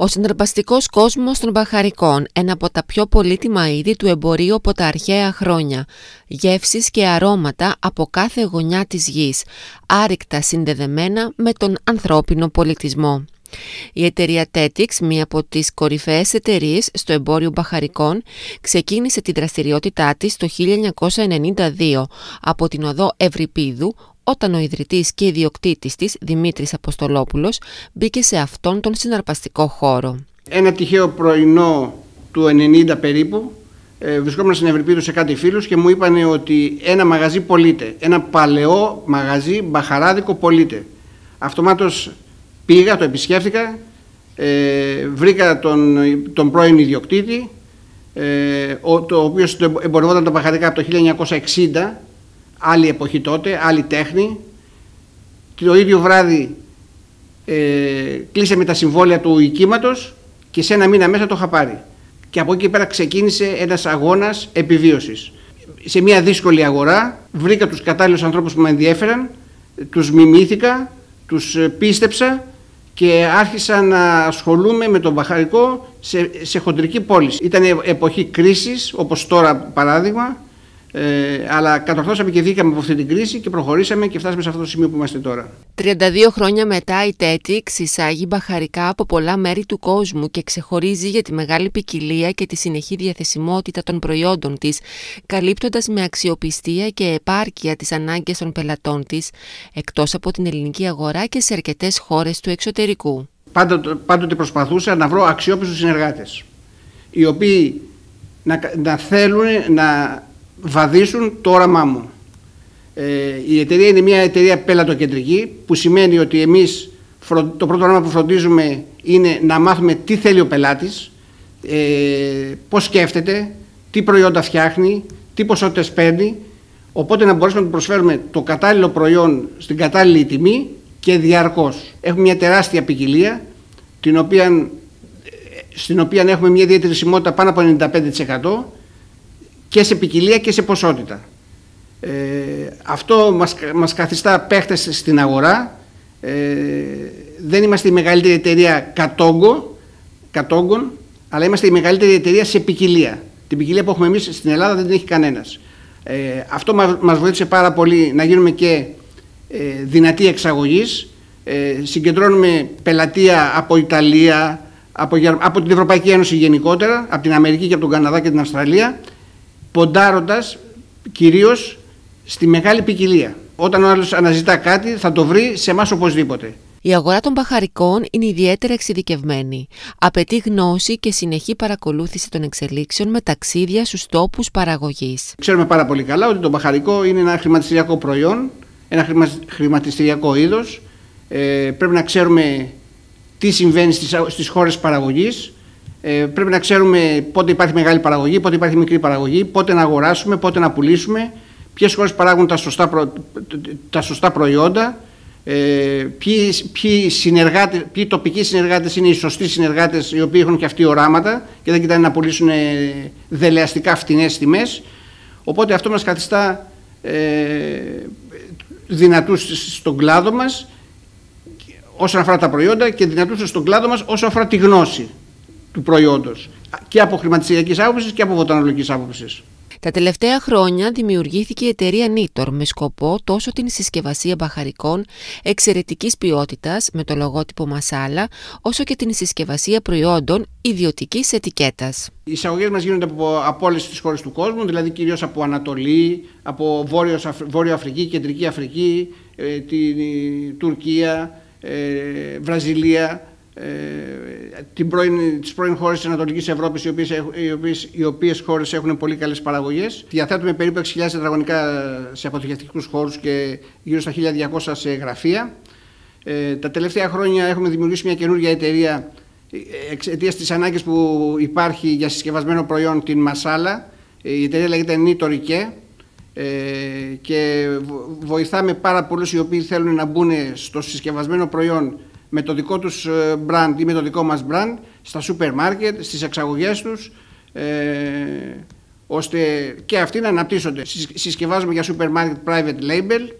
Ο συναρπαστικός κόσμος των μπαχαρικών, ένα από τα πιο πολύτιμα είδη του εμπορίου από τα αρχαία χρόνια. Γεύσεις και αρώματα από κάθε γωνιά της γης, άρρηκτα συνδεδεμένα με τον ανθρώπινο πολιτισμό. Η εταιρεία Tetix, μία από τις κορυφαίες εταιρείες στο εμπόριο μπαχαρικών, ξεκίνησε τη δραστηριότητά της το 1992 από την οδό Ευρυπίδου, όταν ο ιδρυτής και ιδιοκτήτης της, Δημήτρης Αποστολόπουλος, μπήκε σε αυτόν τον συναρπαστικό χώρο. Ένα τυχαίο πρωινό του 90 περίπου, βρισκόμουν στην Ευρυπίδου σε κάτι φίλους και μου είπαν ότι ένα μαγαζί πωλείται, ένα παλαιό μαγαζί μπαχαράδικο πωλείται. Αυτομάτως πήγα, το επισκέφθηκα, βρήκα τον πρώην ιδιοκτήτη, ο οποίος εμπορευόταν τα μπαχαρικά από το 1960, άλλη εποχή τότε, άλλη τέχνη. Το ίδιο βράδυ κλείσαμε τα συμβόλαια του οικίματος και σε ένα μήνα μέσα το είχα πάρει. Και από εκεί πέρα ξεκίνησε ένας αγώνας επιβίωσης. Σε μια δύσκολη αγορά βρήκα τους κατάλληλους ανθρώπους που με ενδιέφεραν, τους μιμήθηκα, τους πίστεψα και άρχισα να ασχολούμαι με τον μπαχαρικό σε χοντρική πώληση. Ήταν εποχή κρίσης, όπως τώρα παράδειγμα, αλλά κατορθώσαμε και βγήκαμε από αυτή την κρίση και προχωρήσαμε και φτάσαμε σε αυτό το σημείο που είμαστε τώρα. 32 χρόνια μετά η Tetix εισάγει μπαχαρικά από πολλά μέρη του κόσμου και ξεχωρίζει για τη μεγάλη ποικιλία και τη συνεχή διαθεσιμότητα των προϊόντων της, καλύπτοντας με αξιοπιστία και επάρκεια τις ανάγκες των πελατών της, εκτός από την ελληνική αγορά και σε αρκετές χώρες του εξωτερικού. Πάντοτε προσπαθούσα να βρω αξιόπιστους συνεργάτες, οι οποίοι να θέλουν να βαδίσουν το όραμά μου. Η εταιρεία είναι μια εταιρεία πελατοκεντρική, που σημαίνει ότι εμείς το πρώτο πράγμα που φροντίζουμε είναι να μάθουμε τι θέλει ο πελάτης, πώς σκέφτεται, τι προϊόντα φτιάχνει, τι ποσότητες παίρνει, οπότε να μπορέσουμε να του προσφέρουμε το κατάλληλο προϊόν στην κατάλληλη τιμή και διαρκώς. Έχουμε μια τεράστια ποικιλία, στην οποία έχουμε μια διατηρησιμότητα πάνω από 95%, και σε ποικιλία και σε ποσότητα. Αυτό μας καθιστά παίχτες στην αγορά. Δεν είμαστε η μεγαλύτερη εταιρεία κατόγκων, αλλά είμαστε η μεγαλύτερη εταιρεία σε ποικιλία. Την ποικιλία που έχουμε εμείς στην Ελλάδα δεν την έχει κανένας. Αυτό μας βοήθησε πάρα πολύ να γίνουμε και δυνατοί εξαγωγής. Συγκεντρώνουμε πελατεία από Ιταλία, από την Ευρωπαϊκή Ένωση γενικότερα, από την Αμερική και από τον Καναδά και την Αυστραλία, ποντάροντας κυρίως στη μεγάλη ποικιλία. Όταν ο άλλος αναζητά κάτι θα το βρει σε εμάς οπωσδήποτε. Η αγορά των μπαχαρικών είναι ιδιαίτερα εξειδικευμένη. Απαιτεί γνώση και συνεχή παρακολούθηση των εξελίξεων με ταξίδια στους τόπους παραγωγής. Ξέρουμε πάρα πολύ καλά ότι το μπαχαρικό είναι ένα χρηματιστηριακό προϊόν, ένα χρηματιστηριακό είδος. Πρέπει να ξέρουμε τι συμβαίνει στις χώρες παραγωγής. Πρέπει να ξέρουμε πότε υπάρχει μεγάλη παραγωγή, πότε υπάρχει μικρή παραγωγή, πότε να αγοράσουμε, πότε να πουλήσουμε, ποιες χώρες παράγουν τα σωστά προϊόντα, ποιοι τοπικοί συνεργάτες είναι οι σωστοί συνεργάτες, οι οποίοι έχουν και αυτοί οράματα και δεν κοιτάνε να πουλήσουν δελεαστικά φτηνές τιμές. Οπότε αυτό μας καθιστά δυνατούς στον κλάδο μας όσον αφορά τα προϊόντα και δυνατούς στον κλάδο μας όσον αφορά τη γνώση του προϊόντος, και από χρηματιστηριακής άποψης και από βοτανολογικής άποψης. Τα τελευταία χρόνια δημιουργήθηκε η εταιρεία Nitor με σκοπό τόσο την συσκευασία μπαχαρικών εξαιρετικής ποιότητας με το λογότυπο Μασάλα, όσο και την συσκευασία προϊόντων ιδιωτικής ετικέτας. Οι εισαγωγές μας γίνονται από όλες τις χώρες του κόσμου, δηλαδή κυρίως από Ανατολή, από Βόρειο Αφρική, Κεντρική Αφρική, Τουρκία, Βραζιλία, τις πρώην χώρες της Ανατολικής Ευρώπης, οι οποίες χώρες έχουν πολύ καλές παραγωγές. Διαθέτουμε περίπου 6.000 τετραγωνικά σε αποθηκευτικούς χώρους και γύρω στα 1.200 σε γραφεία. Τα τελευταία χρόνια έχουμε δημιουργήσει μια καινούργια εταιρεία εξαιτίας της ανάγκης που υπάρχει για συσκευασμένο προϊόν, την Μασάλα. Η εταιρεία λέγεται Nitor και βοηθάμε πάρα πολλούς οι οποίοι θέλουν να μπουν στο συσκευασμένο προϊόν με το δικό τους brand ή με το δικό μας brand στα σούπερ μάρκετ, στις εξαγωγές τους, ώστε και αυτοί να αναπτύσσονται. Συσκευάζουμε για σούπερ μάρκετ private label,